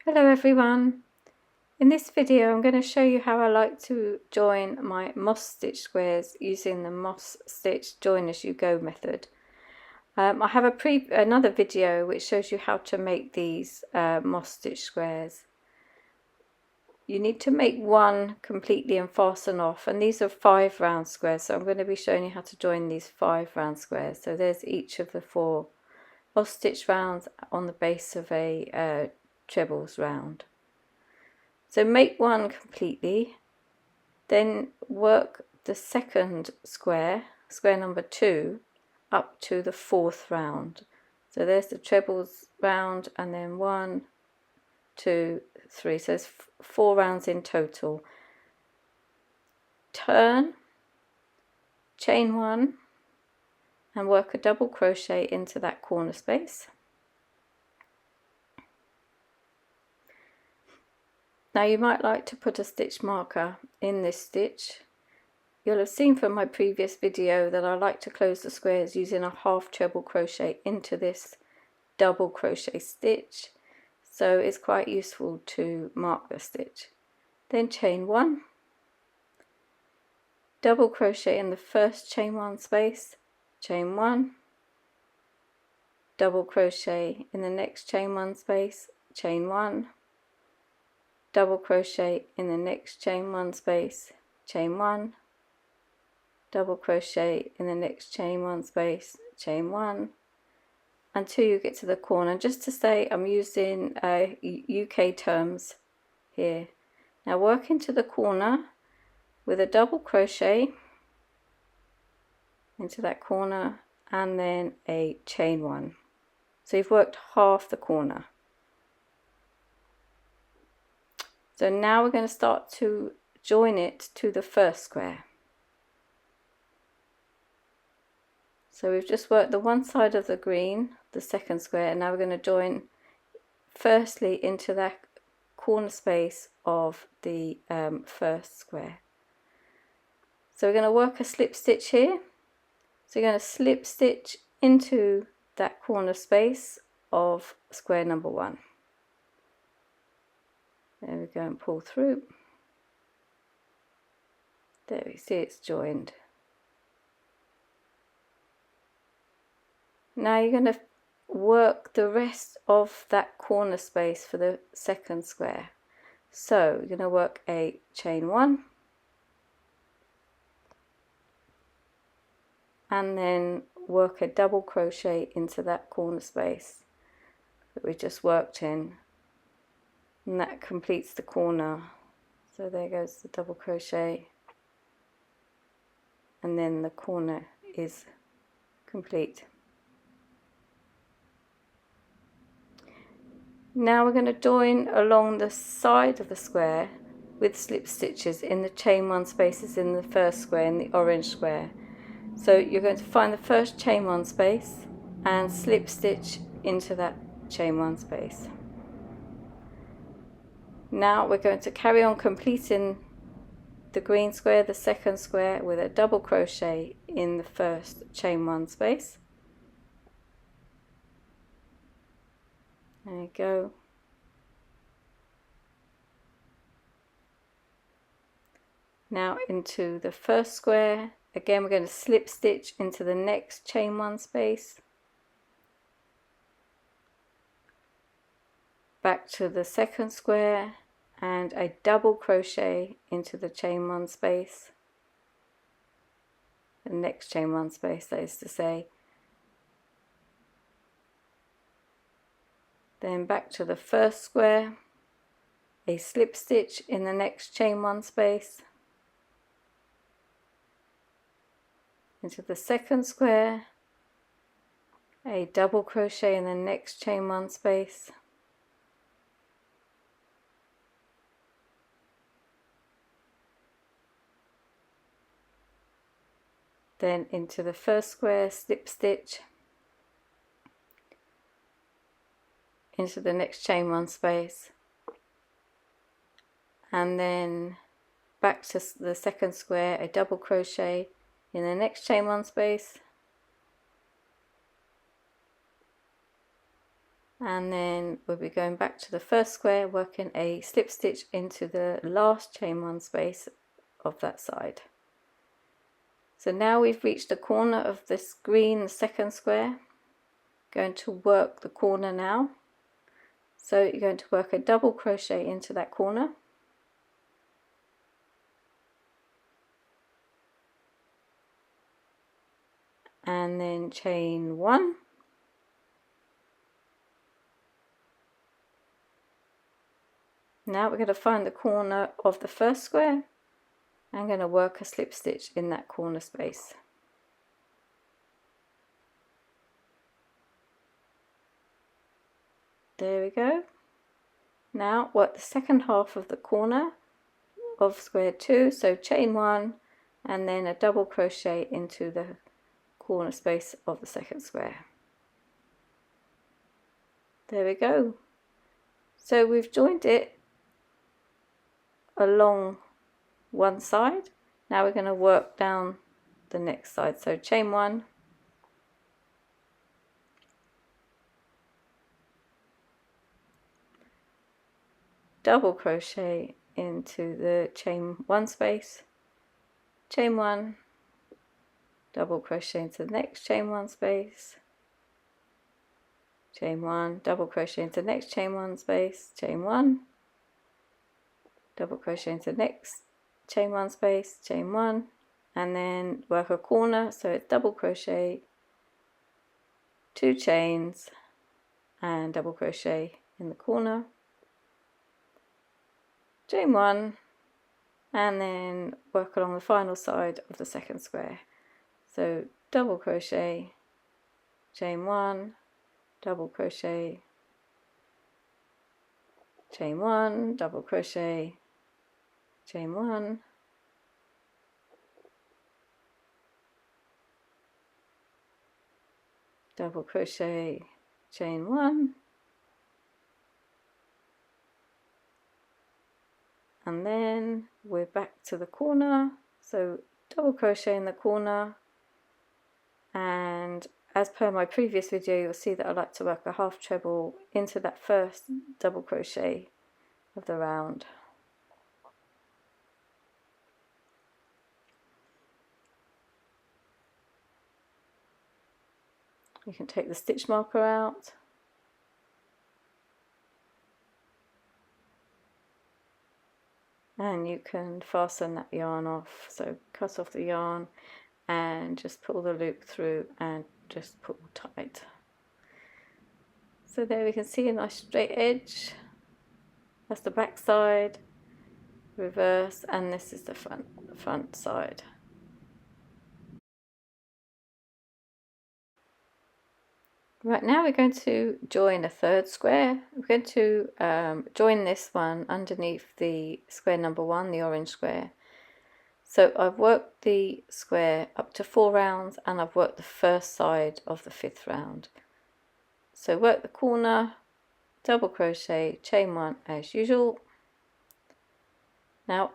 Hello everyone. In this video I'm going to show you how I like to join my moss stitch squares using the moss stitch join as you go method. I have another video which shows you how to make these moss stitch squares. You need to make one completely and fasten off, and these are 5 round squares, so I'm going to be showing you how to join these 5 round squares. So there's each of the 4 moss stitch rounds on the base of a trebles round. So make one completely, then work the second square, square number 2, up to the 4th round. So there's the trebles round, and then 1, 2, 3. So there's 4 rounds in total. Turn, chain 1, and work a double crochet into that corner space. Now you might like to put a stitch marker in this stitch. You'll have seen from my previous video that I like to close the squares using a half treble crochet into this double crochet stitch, so it's quite useful to mark the stitch. Then chain 1, double crochet in the first chain 1 space, chain 1, double crochet in the next chain 1 space, chain 1, double crochet in the next chain 1 space, chain 1, double crochet in the next chain 1 space, chain 1, until you get to the corner. Just to say, I'm using UK terms here. Now work into the corner with a double crochet into that corner and then a chain 1. So you've worked half the corner. So now we're going to start to join it to the first square. So we've just worked the one side of the green, the second square, and now we're going to join firstly into that corner space of the first square. So we're going to work a slip stitch here. So you're going to slip stitch into that corner space of square number 1. There we go, and pull through. There we see it's joined. Now you're going to work the rest of that corner space for the second square. So you're going to work a chain 1 and then work a double crochet into that corner space that we just worked in, and that completes the corner. So there goes the double crochet, and then the corner is complete. Now we're going to join along the side of the square with slip stitches in the chain 1 spaces in the first square, in the orange square. So you're going to find the first chain 1 space and slip stitch into that chain 1 space. Now we're going to carry on completing the green square, the second square, with a double crochet in the first chain 1 space. There you go. Now into the first square, again we're going to slip stitch into the next chain 1 space, back to the second square and a double crochet into the chain 1 space, the next chain 1 space, that is to say. Then back to the first square, a slip stitch in the next chain 1 space, into the second square, a double crochet in the next chain 1 space, then into the first square, slip stitch into the next chain 1 space, and then back to the second square, a double crochet in the next chain 1 space, and then we'll be going back to the first square, working a slip stitch into the last chain one space of that side. So now we've reached the corner of this green, the second square. Going to work the corner now. So you're going to work a double crochet into that corner, and then chain one, now we're going to find the corner of the first square. I'm going to work a slip stitch in that corner space. There we go. Now work the second half of the corner of square 2, so chain 1 and then a double crochet into the corner space of the second square. There we go. So we've joined it along one side. Now we're going to work down the next side, so chain 1, double crochet into the chain 1 space, chain 1, double crochet into the next chain 1 space, chain 1, double crochet into the next chain 1 space, chain 1, double crochet into the next chain 1 space, chain 1, and then work a corner, so it's double crochet, 2 chains and double crochet in the corner, chain 1, and then work along the final side of the second square. So double crochet, chain 1, double crochet, chain 1, double crochet, chain 1, double crochet, chain 1, and then we're back to the corner, so double crochet in the corner, and as per my previous video you'll see that I like to work a half treble into that first double crochet of the round. You can take the stitch marker out, and you can fasten that yarn off, so cut off the yarn and just pull the loop through and just pull tight. So there we can see a nice straight edge. That's the back side, reverse, and this is the front side. Right, now we're going to join a third square. We're going to join this one underneath the square number 1, the orange square. So I've worked the square up to 4 rounds and I've worked the first side of the 5th round. So work the corner, double crochet, chain 1 as usual. Now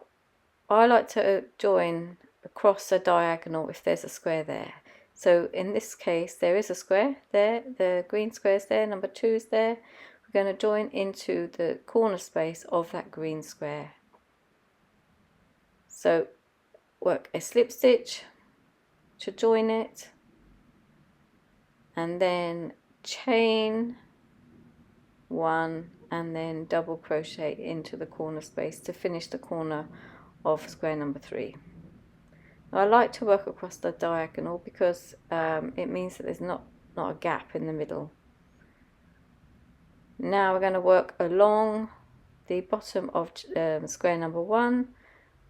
I like to join across a diagonal if there's a square there. So in this case there is a square there, the green square is there, number 2 is there. We're going to join into the corner space of that green square. So work a slip stitch to join it, and then chain 1 and then double crochet into the corner space to finish the corner of square number 3. I like to work across the diagonal because it means that there's not a gap in the middle. Now we're going to work along the bottom of square number 1. I'm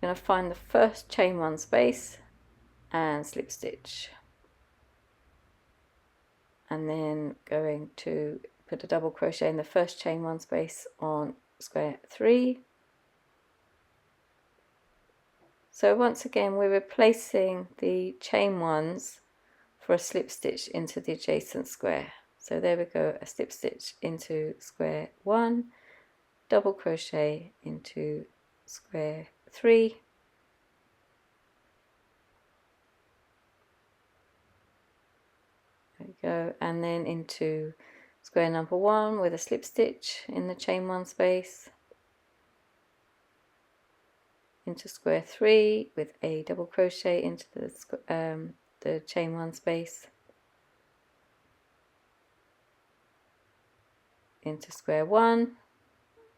going to find the first chain 1 space and slip stitch, and then going to put a double crochet in the first chain 1 space on square 3. So once again we're replacing the chain 1s for a slip stitch into the adjacent square. So there we go, a slip stitch into square 1, double crochet into square 3, there we go, and then into square number 1 with a slip stitch in the chain 1 space, into square 3 with a double crochet into the chain 1 space, into square 1,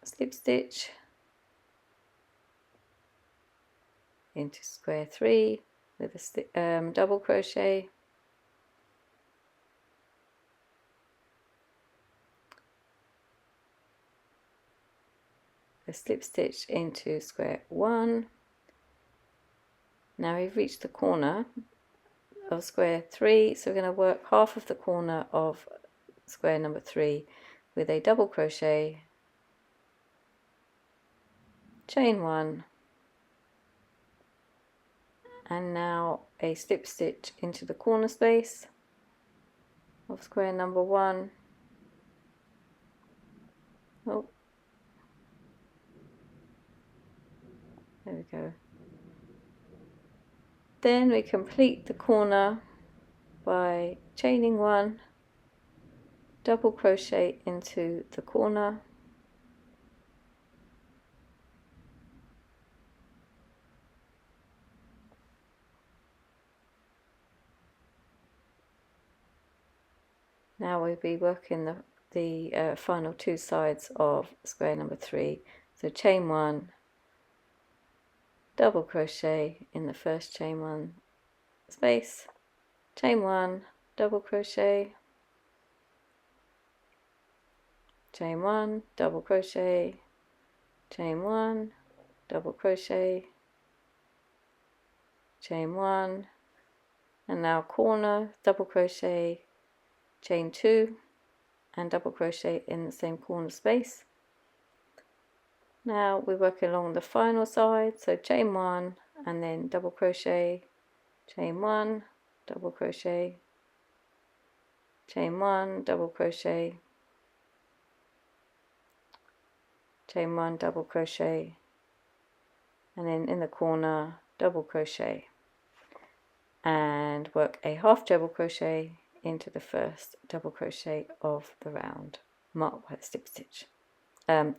slip stitch, into square 3 with a double crochet, a slip stitch into square 1. Now we've reached the corner of square 3, so we're going to work half of the corner of square number 3 with a double crochet, chain 1, and now a slip stitch into the corner space of square number 1. Oh, there we go. Then we complete the corner by chaining 1, double crochet into the corner, now we'll be working the final 2 sides of square number 3. So chain 1, double crochet in the first chain 1 space, chain 1, double crochet, chain 1, double crochet, chain 1, double crochet, chain 1, and now corner, double crochet, chain 2, and double crochet in the same corner space. Now we work along the final side, so chain 1 and then double crochet, chain 1, double crochet, chain 1, double crochet, chain 1, double crochet, and then in the corner double crochet, and work a half treble crochet into the first double crochet of the round, marked by the slip stitch,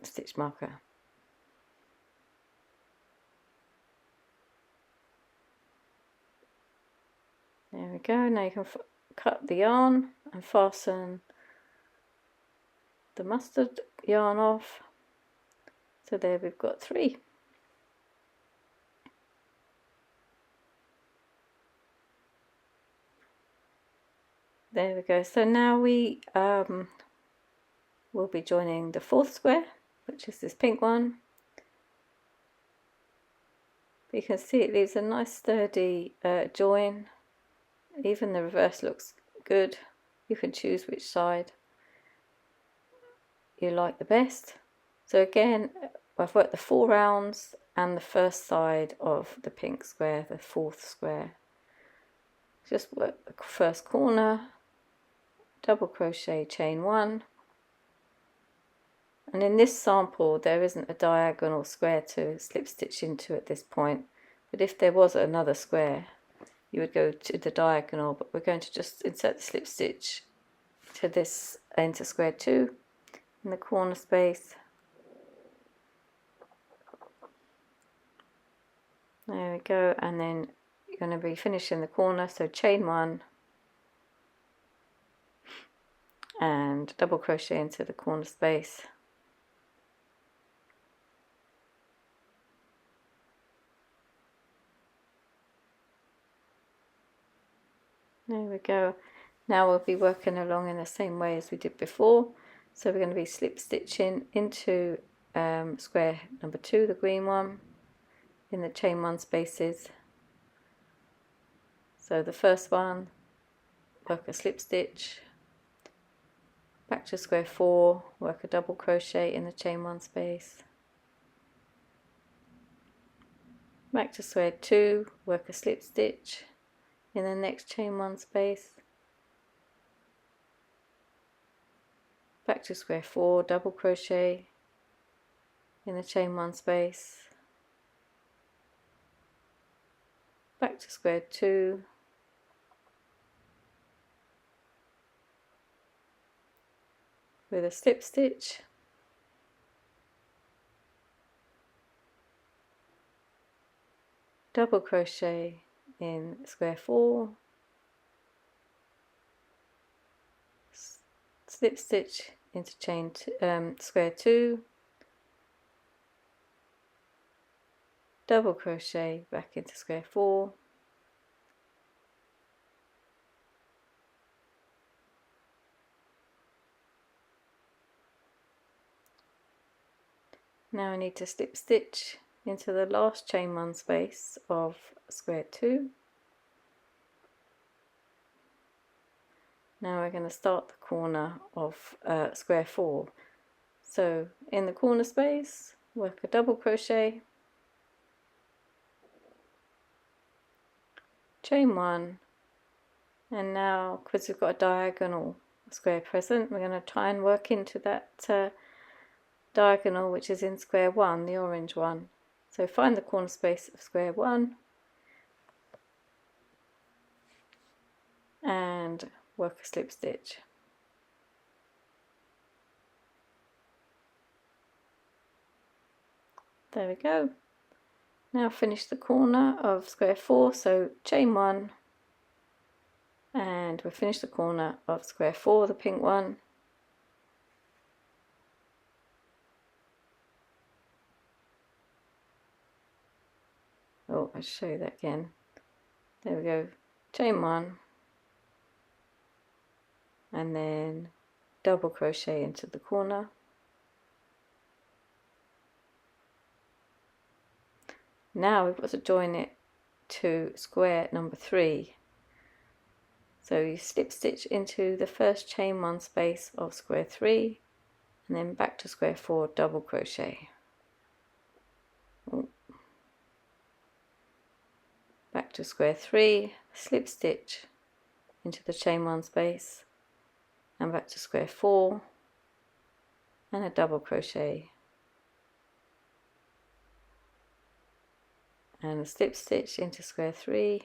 stitch marker. There we go. Now you can cut the yarn and fasten the mustard yarn off. So there we've got 3. There we go. So now we will be joining the 4th square, which is this pink one. You can see it leaves a nice sturdy join. Even the reverse looks good. You can choose which side you like the best. So again, I've worked the 4 rounds and the first side of the pink square, the 4th square. Just work the first corner, double crochet, chain 1. And in this sample there isn't a diagonal square to slip stitch into at this point, but if there was another square you would go to the diagonal, but we're going to just insert the slip stitch to this into square 2 in the corner space. There we go, and then you're going to be finishing the corner, so chain 1 and double crochet into the corner space. There we go. Now we'll be working along in the same way as we did before. So we're going to be slip stitching into square number 2, the green one, in the chain 1 spaces. So the first one, work a slip stitch, back to square 4, work a double crochet in the chain 1 space, back to square 2, work a slip stitch in the next chain 1 space, back to square 4, double crochet in the chain 1 space, back to square 2, with a slip stitch, double crochet in square 4, slip stitch into chain square 2, double crochet back into square 4, now I need to slip stitch into the last chain 1 space of square 2. Now we're going to start the corner of square 4. So in the corner space, work a double crochet, chain 1, and now because we've got a diagonal square present, we're going to try and work into that diagonal which is in square 1, the orange one. So find the corner space of square 1 and work a slip stitch. There we go. Now finish the corner of square 4, so chain 1, and we'll finish the corner of square 4, the pink one. Oh, I'll show you that again. There we go. Chain 1, and then double crochet into the corner. Now we've got to join it to square number 3. So you slip stitch into the first chain 1 space of square 3, and then back to square 4, double crochet. Back to square 3, slip stitch into the chain 1 space, and back to square 4, and a double crochet, and a slip stitch into square 3,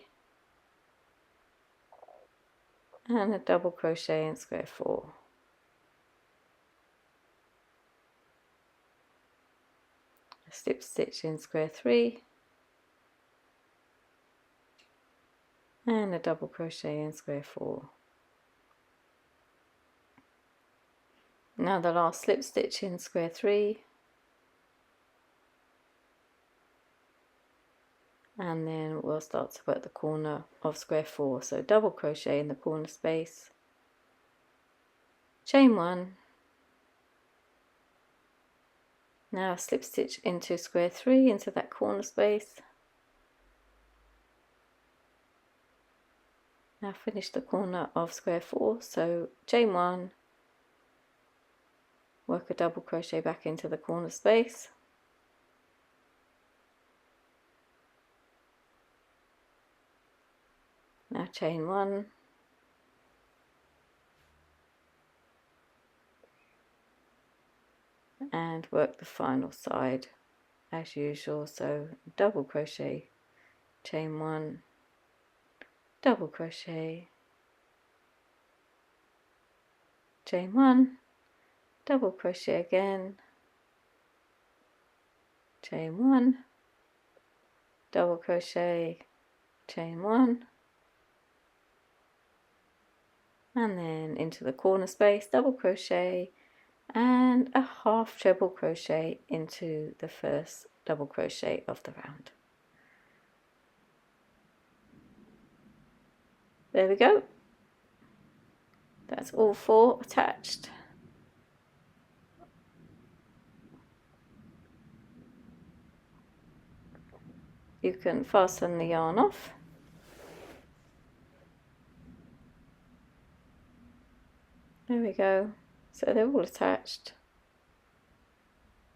and a double crochet in square 4. A slip stitch in square 3, and a double crochet in square 4. Now the last slip stitch in square 3, and then we'll start to work the corner of square 4. So double crochet in the corner space, chain 1, now a slip stitch into square 3 into that corner space. Now finish the corner of square 4, so chain 1, work a double crochet back into the corner space, now chain 1, and work the final side as usual. So double crochet, chain 1, double crochet, chain 1, double crochet again, chain 1, double crochet, chain 1, and then into the corner space, double crochet, and a half treble crochet into the first double crochet of the round. There we go. That's all 4 attached. You can fasten the yarn off. There we go. So they're all attached.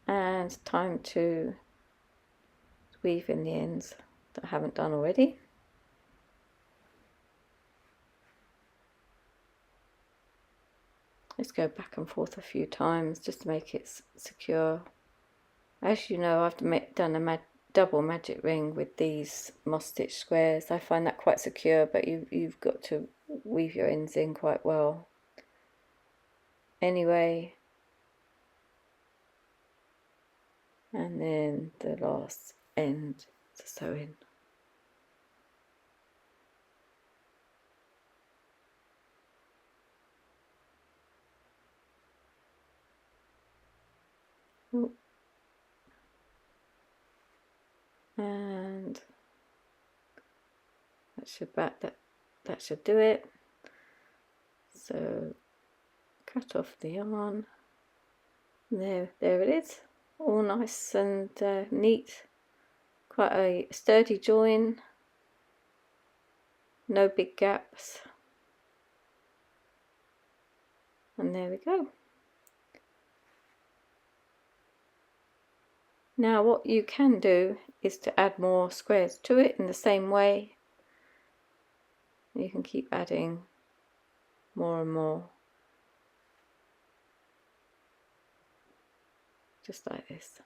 And time to weave in the ends that I haven't done already. Let's go back and forth a few times just to make it secure. As you know, I've done a double magic ring with these moss stitch squares. I find that quite secure, but you've got to weave your ends in quite well. Anyway, and then the last end to sew in. Oh. And that should do it. So cut off the yarn. There it is, all nice and neat. Quite a sturdy join, no big gaps, and there we go. Now what you can do is to add more squares to it in the same way. You can keep adding more and more, just like this.